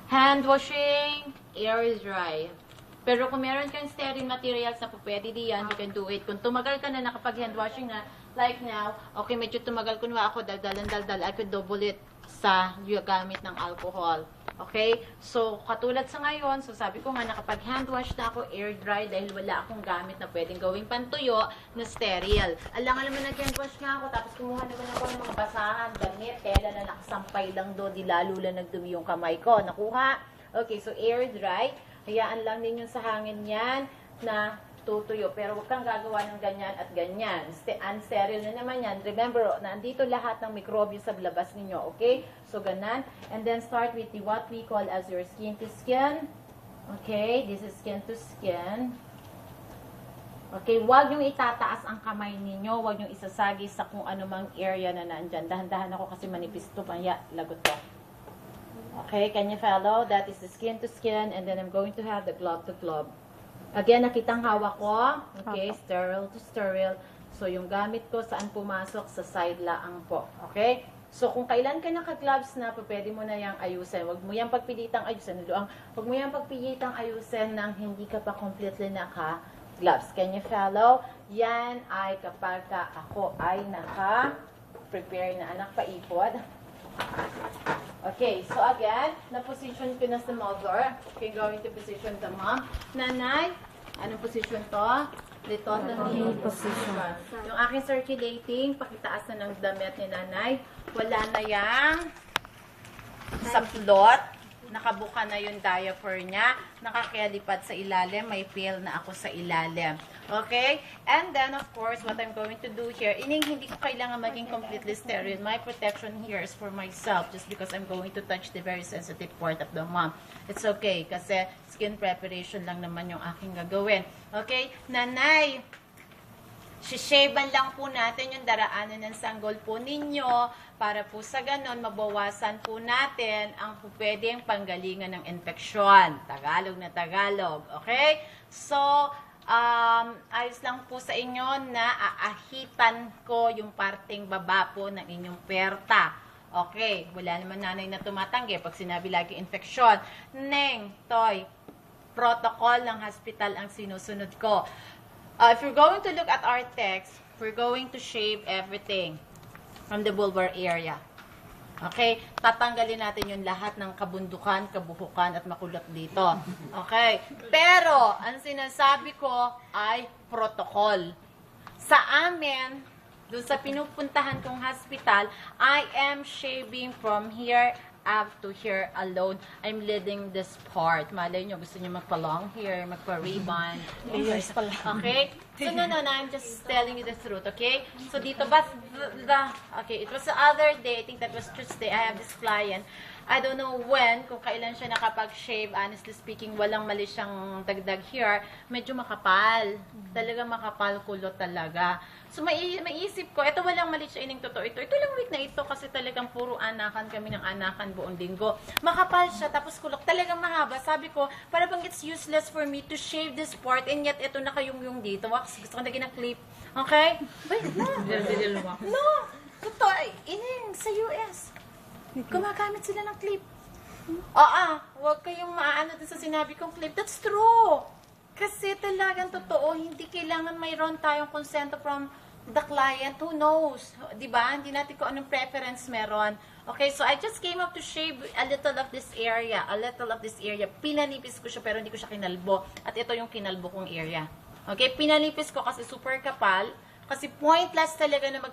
Hand washing, air dry. Pero kung meron kang sterile materials na po pwede diyan, you can do it. Kung tumagal ka na nakapag-hand washing na, like now, okay, medyo tumagal kunwa ako, daldal, I could double it sa gamit ng alcohol. Okay? So, katulad sa ngayon, so sabi ko nga, nakapag-hand wash na ako, air dry, dahil wala akong gamit na pwedeng gawing pantuyo na sterile. Alam mo, nag-hand wash nga ako, tapos kumuha naman ako ng mga basahan, damit, tela na nakasampay lang doon, di lalo lang nagdumi yung kamay ko. Nakuha? Okay, so air dry. Hayaan lang din yung sa hangin yan na tutuyo. Pero huwag kang gagawa ng ganyan at ganyan. Unsterile na naman yan. Remember, nandito lahat ng mikrobyo sa labas ninyo. Okay? So, ganan. And then, start with what we call as your skin to skin. Okay? This is skin to skin. Okay? Huwag yung itataas ang kamay ninyo. Huwag yung isasagi sa kung anumang area na nandyan. Dahan-dahan ako kasi manipis to. Kaya, lagot to. Okay? Can you follow? That is the skin to skin. And then, I'm going to have the glove to glove. Again, nakitang hawak ko. Okay, sterile to sterile. So, yung gamit ko, saan pumasok? Sa side laang po. Okay? So, kung kailan ka naka-gloves na, pwede mo na yung ayusin. Huwag mo yung pagpilitang ayusin. Huwag mo yung pagpilitang ayusin nang hindi ka pa completely naka-gloves. Can you follow? Yan ay kapag ako ay naka-prepare na anak paipod. Okay, so again, na-position ko na sa mother. Okay, going to position the mom. Nanay, anong position to? Litotally position. Yung aking circulating, pakitaas na ng damit ni nanay. Wala na yang sa plot. Nakabuka na yung diaper niya. Nakakalipad sa ilalim. May pail na ako sa ilalim. Okay? And then, of course, what I'm going to do here, hindi ko kailangan maging completely sterile. My protection here is for myself just because I'm going to touch the very sensitive part of the mom. It's okay kasi skin preparation lang naman yung aking gagawin. Okay? Nanay, sishaban lang po natin yung daraanan ng sanggol po ninyo para po sa ganon, mabawasan po natin ang pwedeng panggalingan ng infeksyon. Tagalog na Tagalog. Okay? So, ayos lang po sa inyo na aahitan ko yung parting baba po ng inyong perta. Okay? Wala naman nanay na tumatanggi pag sinabi lagi infeksyon. Neng, Toy, protocol ng hospital ang sinusunod ko. If you're going to look at our text, we're going to shave everything from the vulvar area. Okay? Tatanggalin natin yung lahat ng kabundukan, kabuhukan, at makulat dito. Okay? Pero, ang sinasabi ko ay protocol. Sa amin, doon sa pinupuntahan kong hospital, I am shaving from here up to here alone. I'm leading this part. Malay nyo, gusto nyo magpa-long hair, magpa-ribbon. Okay? So, no, I'm just telling you the truth, okay? So, dito ba, okay, it was the other day, I think that was Tuesday, I have this client. I don't know when, kung kailan siya nakapag-shave, honestly speaking, walang mali siyang dagdag here. Medyo makapal. Talaga makapal, kulot talaga. So, maisip ko, ito walang mali siya ining totoo. Ito lang week na ito kasi talagang puro anakan kami ng anakan buong linggo. Makapal siya, tapos kulok. Talagang mahaba. Sabi ko, para bang it's useless for me to shave this part and yet ito nakayung-yung dito. Gusto ko naging na clip. Okay? Wait, no. No. Totoo. Ining sa US. Gumagamit sila ng clip. Huwag kayong maano din sa sinabi kong clip. That's true. Kasi talagang totoo, hindi kailangan mayroon tayong consent from the client. Who knows? Diba? Hindi natin kung anong preference meron. Okay, so I just came up to shave a little of this area. A little of this area. Pinanipis ko siya pero hindi ko siya kinalbo. At ito yung kinalbo kong area. Okay, pinanipis ko kasi super kapal. Kasi pointless talaga na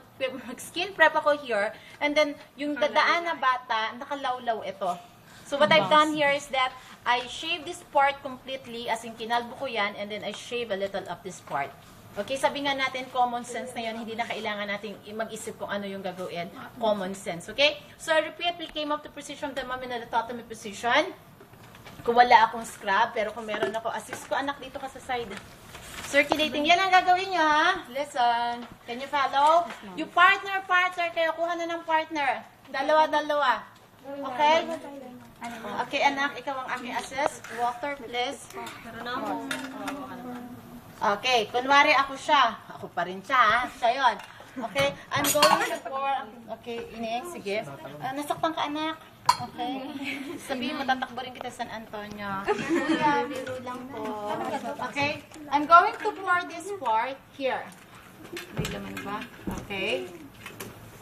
mag-skin prep ako here. And then, yung dadaan na bata, nakalawlaw ito. So, what I've done here is that I shave this part completely, as in kinalbo ko yan, and then I shave a little of this part. Okay, sabi nga natin, common sense na yun, hindi na kailangan natin mag-isip kung ano yung gagawin. Common sense, okay? So, I repeat, we came up to position of the mom in a lithotomy position. Kung wala akong scrub, pero kung meron ako, assist ko, anak, dito ka sa side. Circulating. Yan ang gagawin nyo, ha? Listen. Can you follow? You partner, kaya kuha na ng partner. Dalawa. Okay? Okay, anak, ikaw ang aking assist. Water, please. Okay, kunwari ako siya. Ako pa rin siya, ha? Siya yun. Okay, I'm going to pour. Okay, Ining, sige. Nasaktan ka, anak. Okay? Sabihin mo, tatakbo rin kita San Antonio. Kuya, biro lang po. Okay? I'm going to pour this part here. May laman ba? Okay?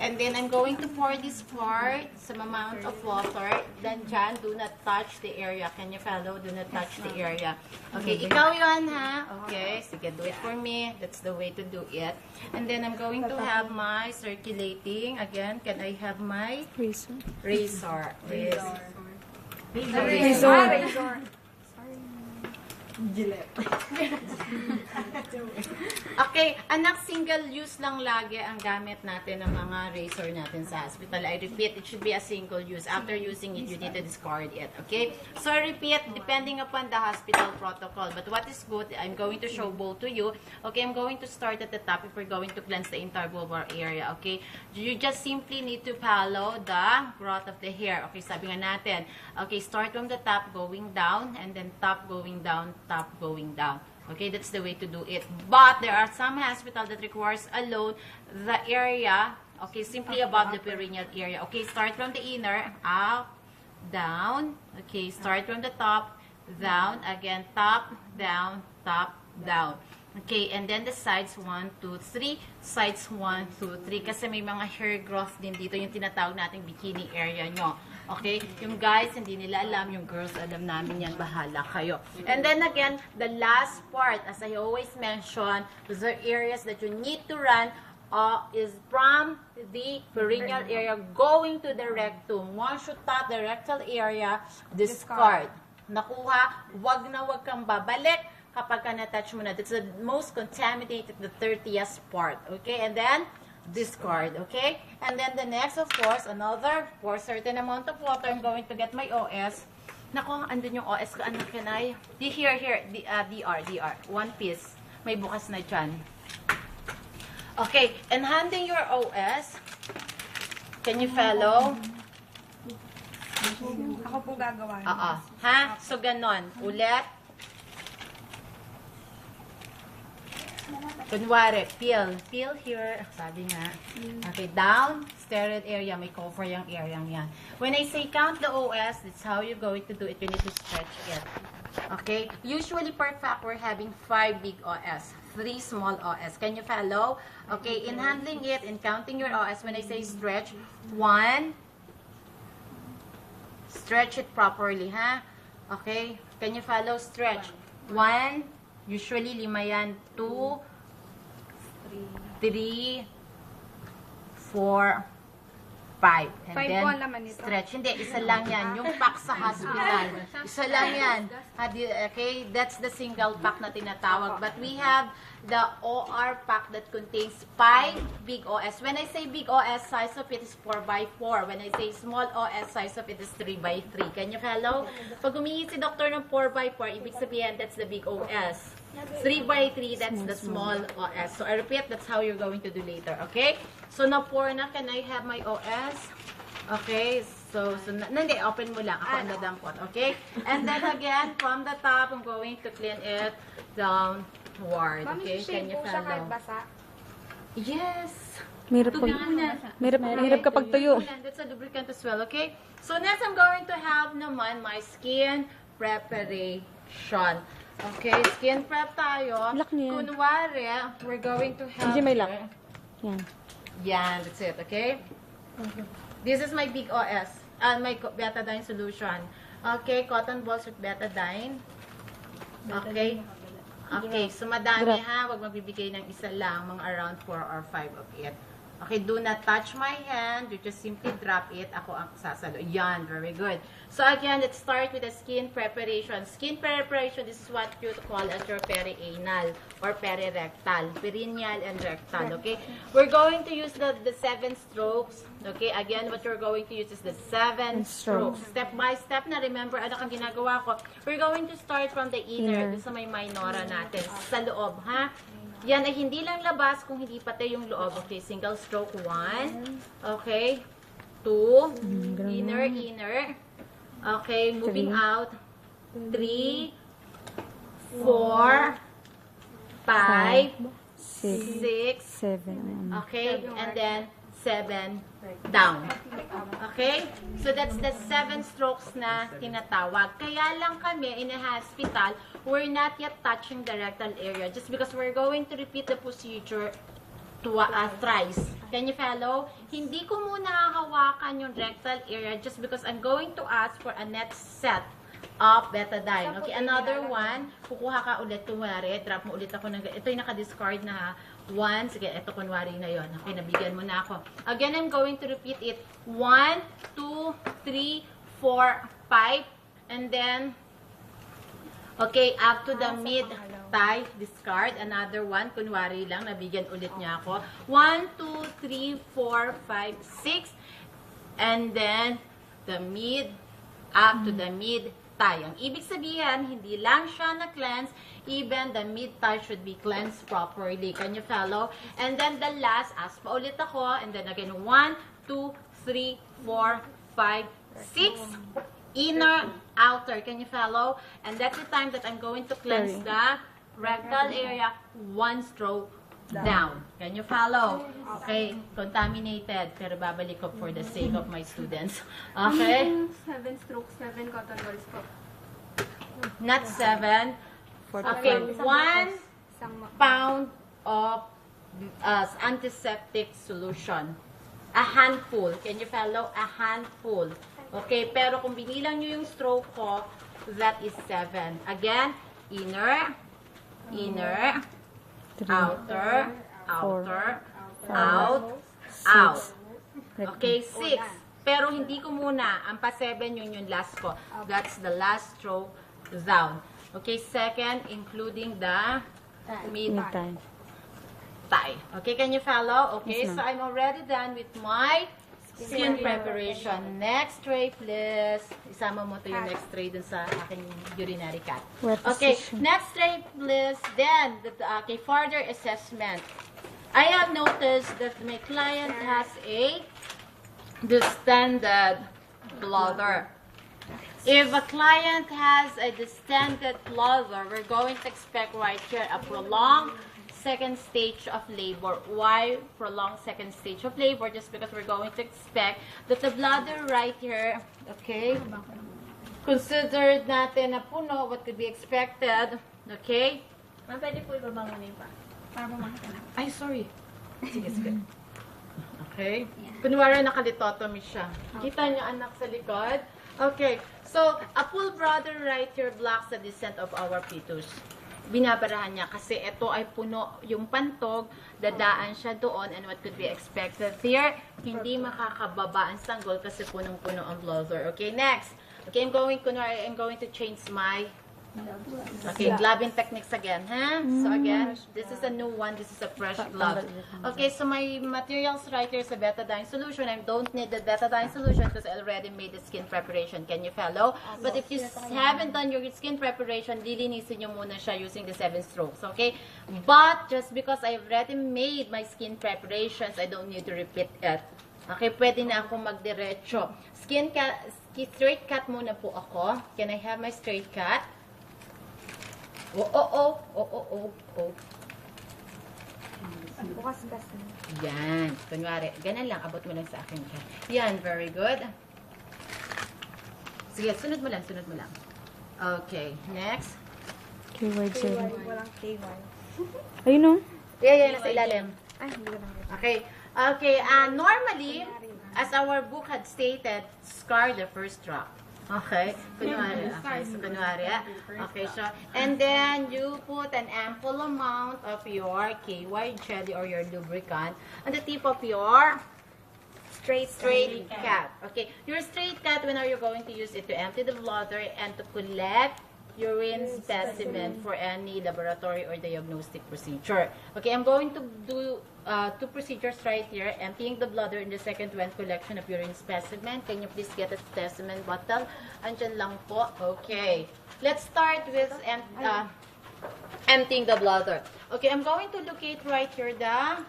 And then I'm going to pour this part, some amount of water. Then dyan, do not touch the area. Can you follow? Do not touch the area. Okay, ikaw yun ha? Okay, sige, do it for me. That's the way to do it. And then I'm going to have my circulating. Again, can I have my Razor. razor? Razor. Okay, anak, single use lang lagi ang gamit natin ng mga razor natin sa hospital. I repeat, it should be a single use. After using it, you need to discard it. Okay? So, I repeat, depending upon the hospital protocol. But what is good, I'm going to show both to you. Okay, I'm going to start at the top if we're going to cleanse the entire vulvar area. Okay? You just simply need to follow the growth of the hair. Okay, sabi nga natin. Okay, start from the top going down and then top going down, top going down. Okay, that's the way to do it. But there are some hospitals that requires alone the area, okay, simply above the perineal area. Okay, start from the inner, up, down. Okay, start from the top, down, again, top, down, Okay, and then the sides, 1, 2, 3. Sides, 1, 2, 3. Kasi may mga hair growth din dito, yung tinatawag nating bikini area nyo. Okay? Yung guys, hindi nila alam. Yung girls, alam namin yan. Bahala kayo. And then again, the last part, as I always mention, the areas that you need to run is from the perineal area going to the rectum. Once you touch the rectal area, discard. Nakuha, wag na wag kang babalik kapag ka na-touch mo na. That's the most contaminated, the 30th part. Okay? And then, discard. Okay? And then the next, of course, another, for certain amount of water, I'm going to get my OS. Nako, andun yung OS ko. Anak, can I? Here. DR. One piece. May bukas na dyan. Okay. And handing your OS. Can you follow? Ako po gagawa. Ha? So, ganon. Ulit. Kunwari, feel here, sabi nga. Okay, down, steroid area, may cover yung area yan. When I say count the OS, that's how you're going to do it. You need to stretch it. Okay? Usually, per fact, we're having 5 big OS, 3 small OS. Can you follow? Okay, in handling it, in counting your OS, when I say stretch, 1, stretch it properly, ha? Okay? Can you follow? Stretch. 1, usually 5 yan. 2, 3, 4, 5. And 5 then, po ang laman nito. stretch. Hindi, isa lang yan. Yung pack sa hospital. Isa lang yan. Okay? That's the single pack na tinatawag. But we have the OR pack that contains 5 big OS. When I say big OS, size of it is 4x4. When I say small OS, size of it is 3x3. Can you follow? Pag humingi si doktor ng 4x4, ibig sabihin, that's the big OS. 3x3, that's the small OS. So, I repeat, that's how you're going to do later. Okay? So, na-pour na. Can I have my OS? Okay? So hindi, open mo lang. Ako ang dadampot. Okay? And then again, from the top, I'm going to clean it downward. Okay? Can you follow? Yes! Mahirap kapag tuyo. That's a lubricant as well. Okay? So, next, I'm going to have naman my skin preparation. Okay, skin prep tayo. Lock niya. Kunwari, we're going to have... Hindi may lock. Yan. Yan, that's it, okay? This is my big OS. My betadine solution. Okay, cotton balls with betadine. Okay. Okay, so madami ha. Huwag magbibigay ng isa lang. Mga around 4 or 5 of it. Okay, do not touch my hand. You just simply drop it. Ako ang sasalo. Yan, very good. So again, let's start with the skin preparation. Skin preparation, this is what you call as your perianal or perirectal. Perineal and rectal, okay? We're going to use the 7 strokes. Okay, again, what you're going to use is the 7 strokes. Step by step na, remember, ano ang ginagawa ko? We're going to start from the inner. Doon sa may minora natin. Sa loob, ha? Yan ay hindi lang labas kung hindi pati yung loob. Okay, single stroke 1. Okay. 2. Inner. Okay, moving out. 3, 4, 5, 6, 7. okay, and then 7 down. Okay? So that's the 7 strokes na tinatawag. Kaya lang kami in a hospital, we're not yet touching the rectal area just because we're going to repeat the procedure thrice. Can you follow? Hindi ko muna hahawakan yung rectal area just because I'm going to ask for a next set of betadine. Okay, another one, kukuha ka ulit, kunwari, drop mo ulit ako ng, ito yung naka-discard na ha. 1, sige, ito kunwari na yon. Okay, nabigyan mo na ako. Again, I'm going to repeat it. 1, 2, 3, 4, 5, and then, okay, up to the mid-thigh, discard. Another one, kunwari lang, nabigyan ulit niya ako. 1, 2, 3, 4, 5, 6, and then, the mid, up to the mid-thigh. Ang ibig sabihin, hindi lang siya na-cleanse, even the mid-thigh should be cleansed properly. Can you follow? And then the last, ask pa ulit ako, and then again, 1, 2, 3, 4, 5, 6, inner, outer. Can you follow? And that's the time that I'm going to cleanse the rectal area, 1 stroke down. Can you follow? Okay, contaminated. Pero babalik ko for the sake of my students. Okay? 7 strokes, 7 cotton balls po. Not 7. Okay, 1 pound of antiseptic solution. A handful. Can you follow? A handful. Okay, pero kung binilang nyo yung stroke ko, that is 7. Again, inner, outer, out, out. Okay, 6. Pero hindi ko muna. Ang pa-7 yung last ko. That's the last stroke down. Okay, second, including the mid-thigh. Okay, can you follow? Okay, so I'm already done with my skin preparation. Next tray, please. Isama mo to yung next tray dun sa aking urinary cat. Okay, next tray, please. Then, okay, further assessment. I have noticed that my client has a distended bladder. If a client has a distended bladder, we're going to expect right here a prolonged second stage of labor. Why prolonged second stage of labor? Just because we're going to expect that the bladder right here, okay, considered natin na puno, what could be expected, okay? Ma'am, pwede po ibabangunin pa. Para pumakita na. Ay, sorry. Sige, sige. Okay? Kunwari nakalitotomy siya. Kita niyo anak sa likod? Okay. So, a full bladder right here blocks the descent of our fetus. Binabarahan niya kasi ito ay puno yung pantog, dadaan siya doon, and what could be expected here, hindi makakababa ang sanggol kasi punong-puno ang bladder. Okay, next. Okay, I'm going to change my gloving techniques again, huh? So again, this is a new one. This is a fresh glove. Okay, so my materials right here is a betadine solution. I don't need the betadine solution because I already made the skin preparation. Can you follow? But if you haven't done your skin preparation, lilinisin nyo muna siya using the 7 strokes, okay? But just because I've already made my skin preparations, I don't need to repeat it. Okay, pwede na ako magdiretso. Straight cut muna po ako. Can I have my straight cut? Oh. Bukas-bukas na. Yan. Kunwari, ganun lang. Abot mo lang sa akin. Yan, very good. Sige, sunod mo lang. Okay, next. Keyword 7. Walang keyword. Ayun o. Yeah, nasa ilalim. Ay, hindi ko lang. Okay, normally, as our book had stated, scar the first drop. Okay, kunwari. Okay, so, and then you put an ample amount of your KY jelly or your lubricant on the tip of your straight cut. Okay, your straight cut, when are you going to use it? To empty the bladder and to collect urine specimen for any laboratory or diagnostic procedure. Okay, I'm going to do 2 procedures right here. Emptying the bladder in the second one, collection of urine specimen. Can you please get a specimen bottle? Andyan lang po. Okay. Let's start with emptying the bladder. Okay, I'm going to locate right here the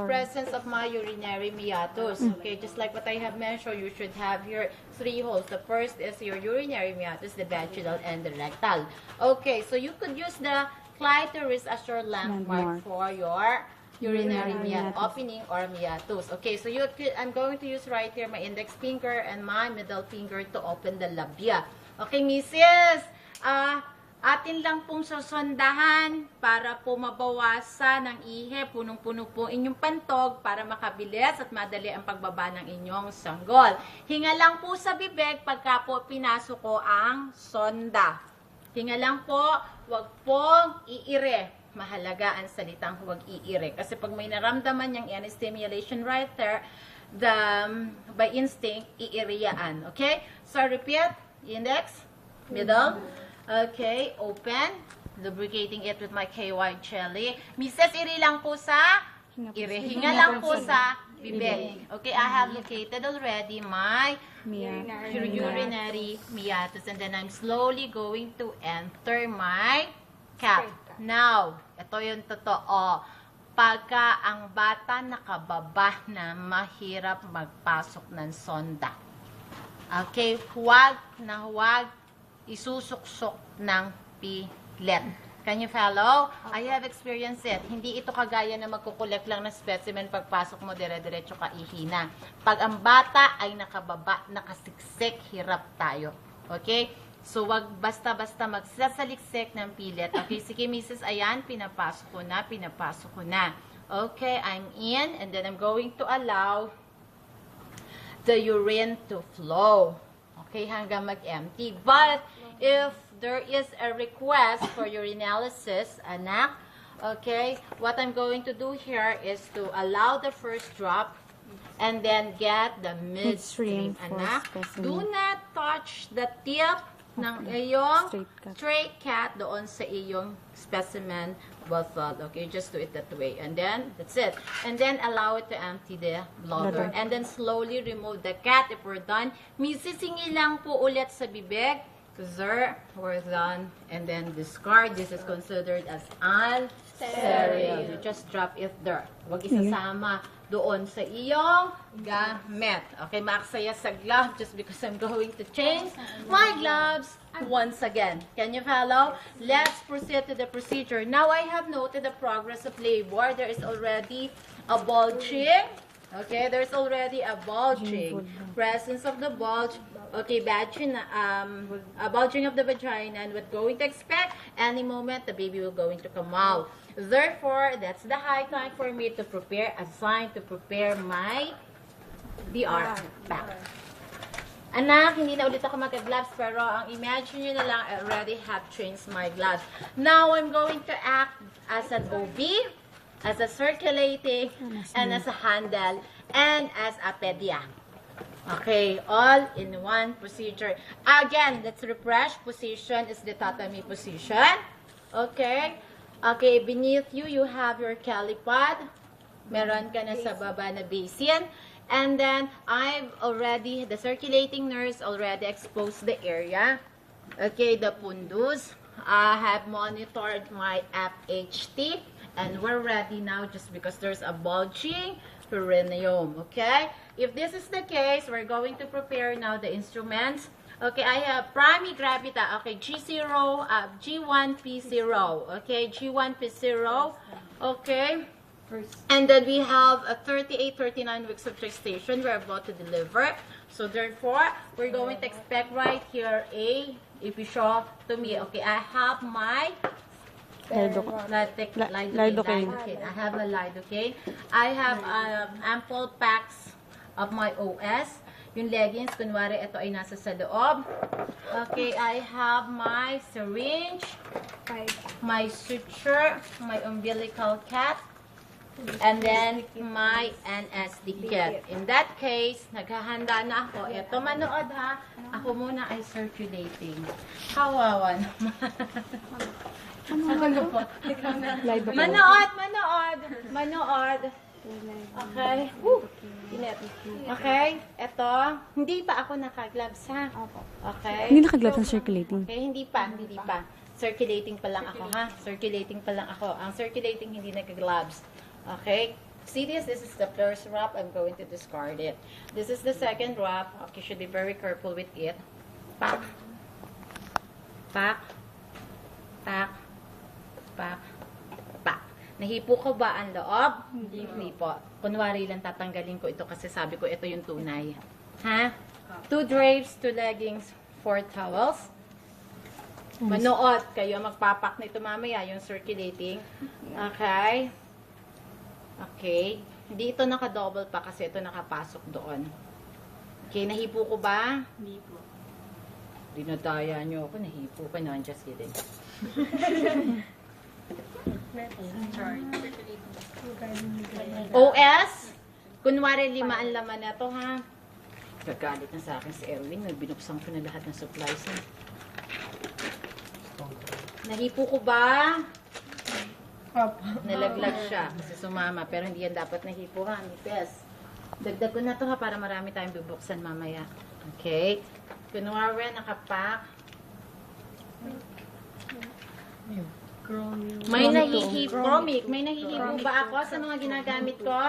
presence of my urinary meatus. Okay, just like what I have mentioned, you should have here 3 holes. The first is your urinary meatus, the vaginal, and the rectal. Okay, so you could use the clitoris as your landmark for your urinary meatus, opening or meatus. Okay, so I'm going to use right here my index finger and my middle finger to open the labia. Okay, Mrs. Atin lang pong susondahan para po mabawasan ang ihe, punong-puno po inyong pantog para makabilis at madali ang pagbaba ng inyong sanggol. Hinga lang po sa bibig pagka po pinasok ko ang sonda. Hinga lang po, wag pong iire. Mahalaga ang salitang huwag iire. Kasi pag may naramdaman yung any stimulation right there, by instinct, iiriyaan. Okay? So, repeat. Index, middle. Okay, open. Lubricating it with my KY jelly. Mrs. Iri lang po sa hinga lang po sa bibig. Okay, I have located already my urinary meatus. And then I'm slowly going to enter my cap. Now, ito yung totoo. Pagka ang bata nakababa na, mahirap magpasok ng sonda. Okay, huwag isusuksok ng pilit. Can you follow? I have experienced it. Hindi ito kagaya na magkukulek lang na specimen pagpasok mo, dire-diretso ka ihina. Pag ang bata ay nakababa, nakasiksik, hirap tayo. Okay? So, wag basta-basta magsasaliksik ng pilit. Okay, sige, Mrs. Ayan, pinapasok ko na. Okay, I'm in, and then I'm going to allow the urine to flow. Okay, hanggang mag-empty. But, if there is a request for urinalysis, anak, okay, what I'm going to do here is to allow the first drop and then get the midstream, anak. Do not touch the tip ng iyong straight cat doon sa iyong specimen bottle. Okay, just do it that way. And then, that's it. And then, allow it to empty the bladder. And then, slowly remove the cat. If we're done, misisingi lang po ulit sa bibig. Sir, we're done. And then, discard. This is considered as unsterile. You just drop it there. Huwag isasama doon sa iyong gamit. Okay, maksaya sa glove just because I'm going to change my gloves once again. Can you follow? Let's proceed to the procedure. Now, I have noted the progress of labor. There is already a bulging. Okay, there's already a bulging. Presence of the bulge. Okay, bulging of the vagina, and we're going to expect any moment the baby will going to come out. Therefore, that's the high time for me to prepare a sign to prepare my DR back. Anak, hindi na ulit ako mag-gloves, pero ang imagine nyo na lang, I already have changed my gloves. Now, I'm going to act as an OB, as a circulating, and as a handle, and as a pedia. Okay, all in one procedure. Again, let's refresh. Position is the tatami position. Okay. Okay, beneath you, you have your calipod. Meron ka na sa baba na basin. And then, the circulating nurse already exposed the area. Okay, the pundus. I have monitored my FHT. And we're ready now just because there's a bulging perineum. Okay? If this is the case, we're going to prepare now the instruments. Okay, I have primi gravita. Okay, G0, G1P0. Okay, G1P0. Okay. And then we have a 38, 39 weeks of gestation we're about to deliver. So therefore, we're going to expect right here a episiotomy. Okay, I have my lidocaine. I have a lidocaine. I have ample packs of my OS. Yung leggings, kunwari, ito ay nasa sa loob. Okay, I have my syringe, my suture, my umbilical cap, and then my NSD kit. In that case, naghahanda na ako. Ito, manood ha. Ako muna ay circulating. Kawawa naman. Manood. Okay. Init. Okay, ito. Hindi pa ako naka-gloves, ha? Okay. Hindi naka-gloves ang circulating. Okay, hindi pa. Circulating pa lang ako, ha? Circulating pa lang ako. Ang circulating hindi naka-gloves. Okay. See this? This is the first wrap. I'm going to discard it. This is the second wrap. Okay, should be very careful with it. Pack. Nahipo ko ba ang loob? Hindi po. Kunwari lang tatanggalin ko ito kasi sabi ko ito yung tunay. Ha? 2 drapes, 2 leggings, 4 towels. Manood kayo, magpapak na ito mamaya, yung circulating. Okay? Okay. Hindi ito naka-double pa kasi ito nakapasok doon. Okay, nahipo ko ba? Hindi po. Dinadaya nyo ako, nahipo ka na. I'm just kidding. Sorry. OS? Kunwari 5 ang laman na to, ha? Gagalit na sa akin si Erwin. Binuksan ko na lahat ng supplies niya. Nahipo ko ba? Nalaglag siya kasi sumama. Pero hindi yan dapat nahipo, ha? Nipes. Dagdag ko na to, ha? Para marami tayong bubuksan mamaya. Okay? Kunwari, nakapack. May nahihipo. May nahihipo ba ako sa mga ginagamit ko?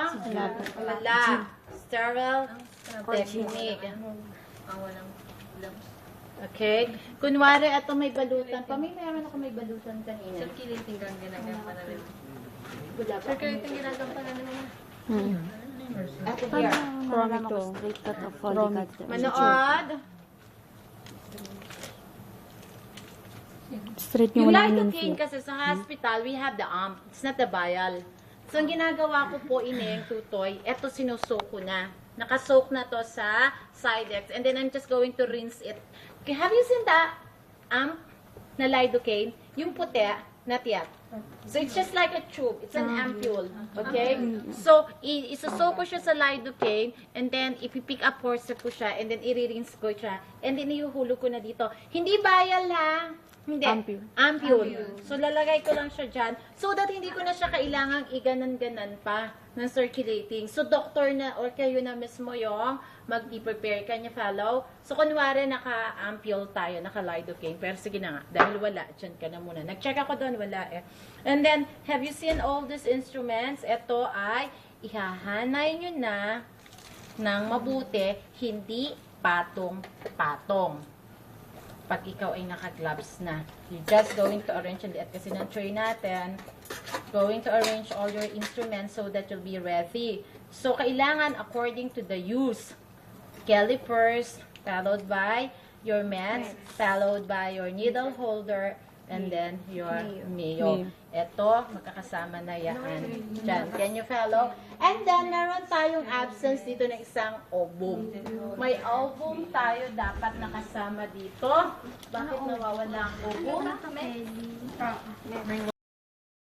Wala. Sterile technique. Walang gloves. Okay. Kunwari, ito may balutan pa. Meron ako may balutan kanina. Circulating kang ginagawa na rin. Wala pa. Circulating ginagawa na rin. Ito here. Straight cut of follicle. Manood. Straight Yung lidocaine kasi sa hospital, we have the amp. It's not the vial. So, ang ginagawa ko po, ineng, tutoy, eto sinusoak ko na. Nakasoak na to sa Sidex. And then, I'm just going to rinse it. Okay, have you seen the amp na lidocaine? Yung puti, not yet. So, it's just like a tube. It's an ampule. Okay? So, isosoak ko siya sa lidocaine, and then, ipipick up force ko siya, and then, i-rinse ko siya, and then, ihuhulog ko na dito. Hindi vial, ha? Hindi. Ampule. So, lalagay ko lang siya dyan so that hindi ko na siya kailangang iganan-ganan pa ng circulating. So, doctor na or kayo na mismo yung mag-prepare ka niya, follow. So, kunwari naka-ampule tayo, naka-lidocaine. Pero sige na nga, dahil wala, dyan ka na muna. Nag-check ako doon, wala eh. And then, have you seen all these instruments? Ito ay ihahanay nyo na ng mabuti, hindi patong-patong. Pag ikaw ay naka-gloves na. You're just going to arrange, liat kasi ng tray natin, going to arrange all your instruments so that you'll be ready. So, kailangan according to the use. Calipers, followed by your meds, followed by your needle holder, and then your Mio. Ito, magkakasama na yan. Diyan. Can you follow? And then, meron tayong absence dito ng isang ovum. May ovum tayo dapat nakasama dito. Bakit nawawala ang ovum?